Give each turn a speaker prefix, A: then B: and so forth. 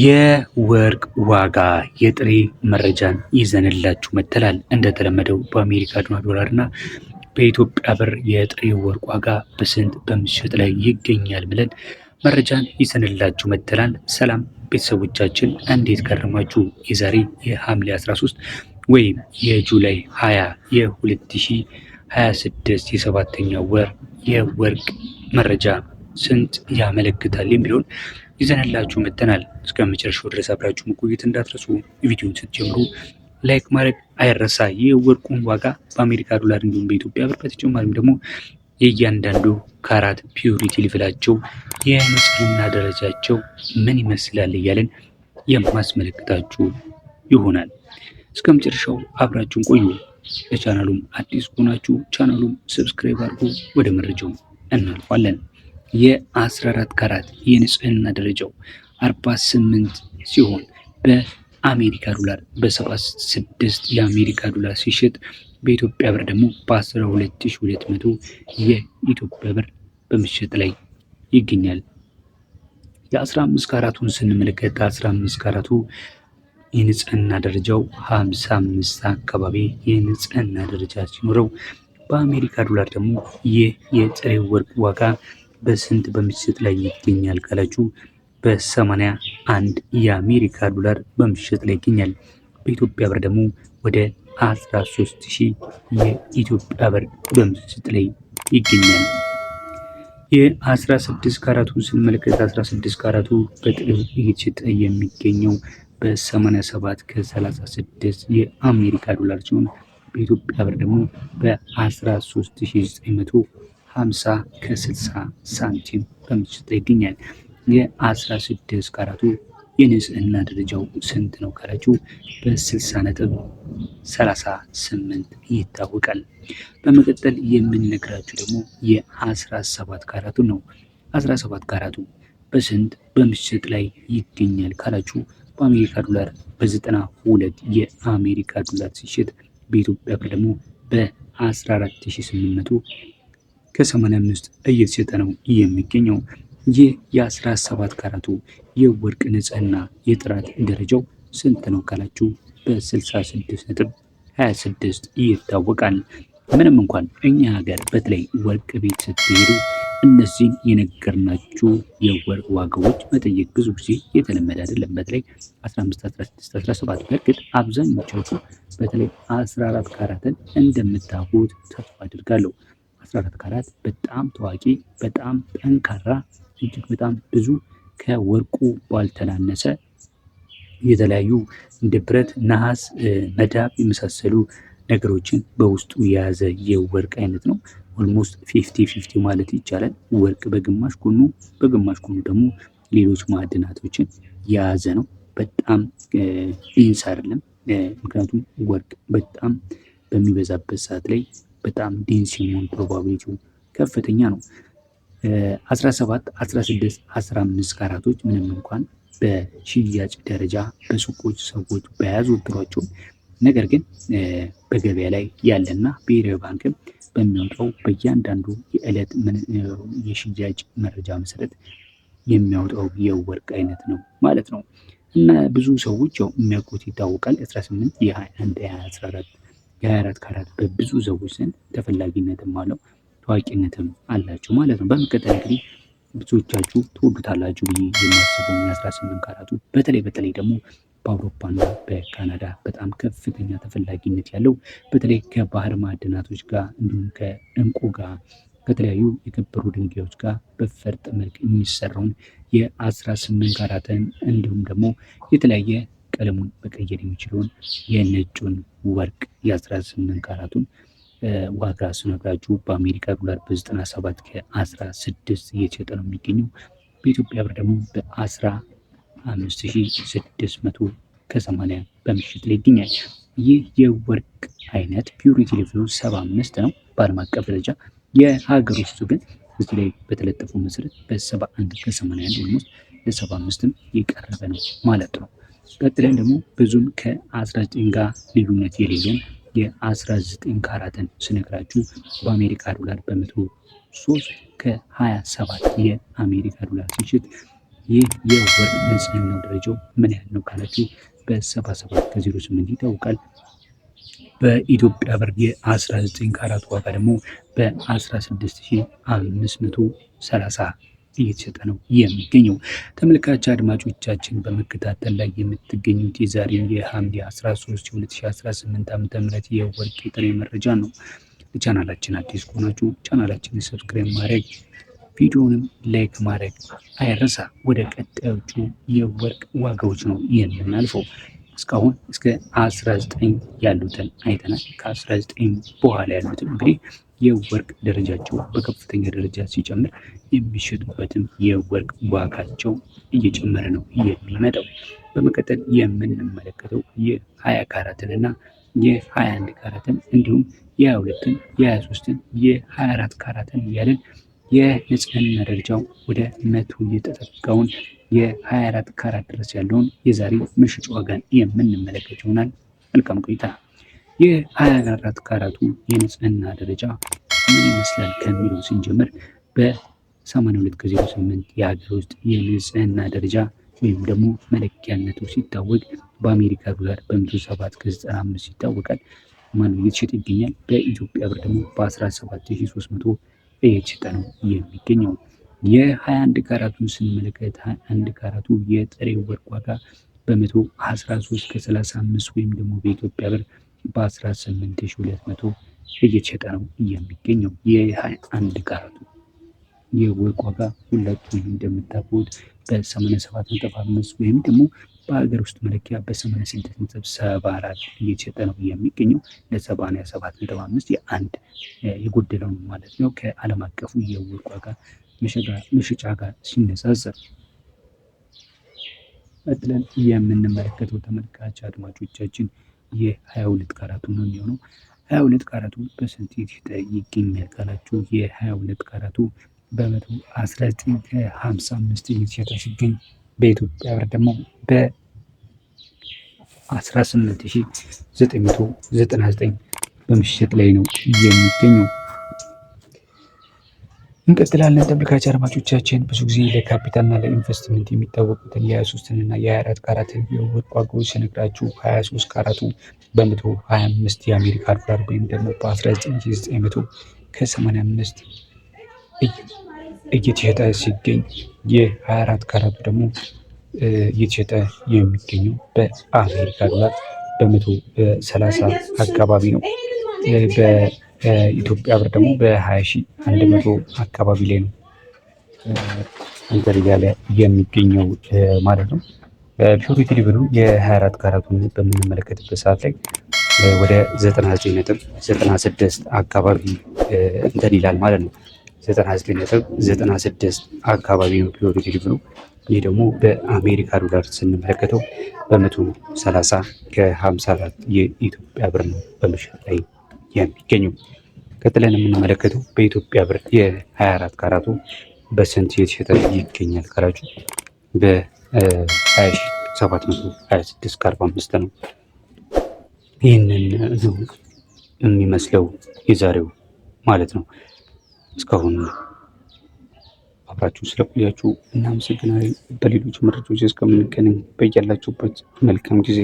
A: የወርቅ ዋጋ የጥሬ መረጃን ይዘንላችሁ መጥተናል። እንደተለመደው በአሜሪካ ዶላር እና በኢትዮጵያ ብር የጥሬ ወርቅ ዋጋ በስንት በምሽት ላይ ይገኛል ብለን መረጃን ይዘንላችሁ መጥተናል። ሰላም ቤተሰቦቻችን እንዴት ከረማችሁ? የዛሬ የሐምሌ 13 ወይም የጁላይ 20 የ2026 የሰባተኛው ወር የወርቅ መረጃ ስንት ያመለክታል የሚለውን ይዘንላችሁ መጥተናል። እስከ መጨረሻው ድረስ አብራችሁ መቆየት እንዳትረሱ። ቪዲዮን ስትጀምሩ ላይክ ማድረግ አይረሳ። የወርቁን ዋጋ በአሜሪካ ዶላር እንዲሁም በኢትዮጵያ ብር በተጨማሪም ደግሞ የእያንዳንዱ ካራት ፒዩሪቲ ሌቭላቸው የንጽህና ደረጃቸው ምን ይመስላል እያለን የማስመለክታችሁ ይሆናል። እስከ መጨረሻው አብራችሁን ቆዩ። ለቻናሉም አዲስ ሆናችሁ ቻናሉን ሰብስክራይብ አድርጉ። ወደ መረጃው እናልፋለን። የ14 ካራት የንጽህና ደረጃው 48 ሲሆን በአሜሪካ ዶላር በ76 የአሜሪካ ዶላር ሲሸጥ በኢትዮጵያ ብር ደግሞ በ12200 የኢትዮጵያ ብር በምሽጥ ላይ ይገኛል። የ15 ካራቱን ስንመለከት 15 ካራቱ የንጽህና ደረጃው 55 አካባቢ የንጽህና ደረጃ ሲኖረው በአሜሪካ ዶላር ደግሞ ይህ የጥሬ ወርቅ ዋጋ በስንት በምሽጥ ላይ ይገኛል ካላችሁ በ81 የአሜሪካ ዶላር በምሽጥ ላይ ይገኛል። በኢትዮጵያ ብር ደግሞ ወደ 13000 የኢትዮጵያ ብር በምሽጥ ላይ ይገኛል። የ16 ካራቱን ስንመለከት 16 ካራቱ በጥሬው እየተሸጠ የሚገኘው በ87 ከ36 የአሜሪካ ዶላር ሲሆን በኢትዮጵያ ብር ደግሞ በ13950 ከ60 ሳንቲም በምሽጥ ላይ ይገኛል። የ16 ካራቱ የንጽህና ደረጃው ስንት ነው ካላችሁ በ60.38 ይታወቃል። በመቀጠል የምንነግራችሁ ደግሞ የ17 ካራቱ ነው። 17 ካራቱ በስንት በምሽጥ ላይ ይገኛል ካላችሁ በአሜሪካ ዶላር በ92 የአሜሪካ ዶላር ሲሸጥ በኢትዮጵያ ብር ደግሞ በ14800 ከ85 እየተሸጠ ነው የሚገኘው። ይህ የ17 ካራቱ የወርቅ ንጽህና የጥራት ደረጃው ስንት ነው ካላችሁ በ66.26 ይታወቃል። ምንም እንኳን እኛ ሀገር በተለይ ወርቅ ቤት ስትሄዱ እነዚህን የነገርናችሁ የወርቅ ዋጋዎች መጠየቅ ብዙ ጊዜ የተለመደ አይደለም። በተለይ 15፣ 16፣ 17 በእርግጥ አብዛኞቻችሁ በተለይ 14 ካራትን እንደምታውቁት ተስፋ አድርጋለሁ። 14 ካራት በጣም ታዋቂ፣ በጣም ጠንካራ፣ እጅግ በጣም ብዙ ከወርቁ ባልተናነሰ የተለያዩ እንደ ብረት፣ ነሐስ፣ መዳብ የመሳሰሉ ነገሮችን በውስጡ የያዘ የወርቅ አይነት ነው። ኦልሞስት 50-50 ማለት ይቻላል። ወርቅ በግማሽ ጎኑ በግማሽ ጎኑ ደግሞ ሌሎች ማዕድናቶችን የያዘ ነው። በጣም ኢንስ አይደለም። ምክንያቱም ወርቅ በጣም በሚበዛበት ሰዓት ላይ በጣም ዴንስ የመሆን ፕሮባቢሊቲው ከፍተኛ ነው። 17፣ 16፣ 15 ካራቶች ምንም እንኳን በሽያጭ ደረጃ በሱቆች ሰዎች በያዘወትሯቸው ነገር ግን በገበያ ላይ ያለና ብሔራዊ ባንክም በሚያወጣው በእያንዳንዱ የዕለት የሽያጭ መረጃ መሰረት የሚያወጣው የወርቅ አይነት ነው ማለት ነው። እና ብዙ ሰዎች ያው የሚያውቁት ይታወቃል። 18፣ የ21፣ የ14፣ የ24 ካራት በብዙ ሰዎች ዘንድ ተፈላጊነትም አለው ታዋቂነትም አላቸው ማለት ነው። በመቀጠል እንግዲህ ብዙዎቻችሁ ትወዱታላችሁ ብዬ የማስበው የ18 ካራቱ በተለይ ደግሞ በአውሮፓና በካናዳ በጣም ከፍተኛ ተፈላጊነት ያለው በተለይ ከባህር ማዕድናቶች ጋር እንዲሁም ከእንቁ ጋር ከተለያዩ የከበሩ ድንጋዮች ጋር በፈርጥ መልክ የሚሰራውን የ18 ካራትን እንዲሁም ደግሞ የተለያየ ቀለሙን መቀየር የሚችለውን የነጩን ወርቅ የ18 ካራቱን ዋጋ ስነግራችሁ በአሜሪካ ዶላር በ97 ከ16 እየተሸጠ ነው የሚገኘው። በኢትዮጵያ ብር ደግሞ በ15600 ከ80 በምሽት ላይ ይገኛል። ይህ የወርቅ አይነት ፒዩሪቲ ሌቭሉ 75 ነው በዓለም አቀፍ ደረጃ። የሀገር ውስጡ ግን እዚህ ላይ በተለጠፈው መሰረት በ71 ከ81 ኦልሞስት ለ75ም የቀረበ ነው ማለት ነው። ቀጥለን ደግሞ ብዙም ከ19 ጋር ልዩነት የሌለውን የ19 ካራትን ስነግራችሁ በአሜሪካ ዶላር በ103 ከ27 የአሜሪካ ዶላር ሲሸጥ ይህ የወርቅ ንጽህናው ደረጃው ምን ያህል ነው ካላችሁ በ77 ከ08 ይታወቃል። በኢትዮጵያ ብር የ19 ካራት ዋጋ ደግሞ በ16530 እየተሸጠ ነው የሚገኘው። ተመልካች አድማጮቻችን በመከታተል ላይ የምትገኙት የዛሬው የሐምሌ 13 2018 ዓ.ም የወርቅ የጥሬ መረጃ ነው። ለቻናላችን አዲስ ከሆናችሁ ቻናላችንን ሰብስክራይብ ማድረግ ቪዲዮንም ላይክ ማድረግ አይረሳ። ወደ ቀጣዮቹ የወርቅ ዋጋዎች ነው የምናልፈው። እስካሁን እስከ 19 ያሉትን አይተናል። ከ19 በኋላ ያሉትን እንግዲህ የወርቅ ደረጃቸው በከፍተኛ ደረጃ ሲጨምር የሚሸጡበትም የወርቅ ዋጋቸው እየጨመረ ነው የሚመጣው። በመቀጠል የምንመለከተው የ20 ካራትን እና የ21 ካራትን እንዲሁም የ22ን የ23ን የ24 ካራትን እያለን የንጽህና ደረጃው ወደ 100 የተጠጋውን የ24 ካራት ድረስ ያለውን የዛሬ ምሽጭ ዋጋን የምንመለከት ይሆናል። መልካም ቆይታ። የ24 ካራቱ የንጽህና ደረጃ ምን ይመስላል ከሚለው ስንጀምር በ82 ከ08 የሀገር ውስጥ የንጽህና ደረጃ ወይም ደግሞ መለኪያነቱ ሲታወቅ በአሜሪካ ዶላር በ107 ከ95 ይታወቃል። ማን እየተሸጠ ይገኛል። በኢትዮጵያ ብር ደግሞ በ17300 እየተሸጠ ነው የሚገኘው። የ21 ካራቱን ስንመለከት 21 ካራቱ የጥሬ ወርቅ ዋጋ በ113 ከ35 ወይም ደግሞ በኢትዮጵያ ብር በ18200 እየተሸጠ ነው የሚገኘው። የ21 ካራቱ የወርቅ ዋጋ ሁላችሁም እንደምታውቁት በ87.5 ወይም ደግሞ በሀገር ውስጥ መለኪያ በ86.74 እየተሸጠ ነው የሚገኘው። ለ87.5 የአንድ የጎደለው ነው ማለት ነው ከዓለም አቀፉ የወርቅ ዋጋ መሸጫ ጋር ሲነጻጸር። ቀጥለን የምንመለከተው ተመልካች አድማጮቻችን የ22 ካራቱ ነው የሚሆነው። 22 ካራቱ በስንት እየተሸጠ ይገኛል ካላችሁ የ22 ካራቱ በ119 ከ55 እየተሸጠ ሲገኝ በኢትዮጵያ ብር ደግሞ በ18999 በመሸጥ ላይ ነው የሚገኘው። እንቀጥላለን ተመልካች አድማጮቻችን። ብዙ ጊዜ ለካፒታልና ለኢንቨስትመንት የሚታወቁትን የ23ና የ24 ካራትን የወርቅ ዋጋዎች ስነግራችሁ 23 ካራቱ በ125 የአሜሪካ ዶላር ወይም ደግሞ በ19900 ከ85 እየተሸጠ ሲገኝ የ24 ካራቱ ደግሞ እየተሸጠ የሚገኘው በአሜሪካ ዶላር በ130 አካባቢ ነው። በኢትዮጵያ ብር ደግሞ በ20,100 አካባቢ ላይ ነው እንትን እያለ የሚገኘው ማለት ነው። ፒውሪቲ ሌቭሉ የ24 ካራቱን በምንመለከትበት ሰዓት ላይ ወደ 99.96 አካባቢ እንትን ይላል ማለት ነው። 99.96 አካባቢ ነው ፒውሪቲ ሌቭሉ። ይህ ደግሞ በአሜሪካ ዶላር ስንመለከተው በ130 ከ54 የኢትዮጵያ ብር ነው በመሸጥ ላይ የሚገኘው። ቀጥለን የምንመለከተው በኢትዮጵያ ብር የ24 ካራቱ በስንት የተሸጠ ይገኛል ካላችሁ በ20726 ከ45 ነው። ይህንን ነው የሚመስለው የዛሬው ማለት ነው። እስካሁን አብራችሁ ስለቆያችሁ እናመሰግናለን። በሌሎች መረጃዎች እስከምንገናኝ በያላችሁበት መልካም ጊዜ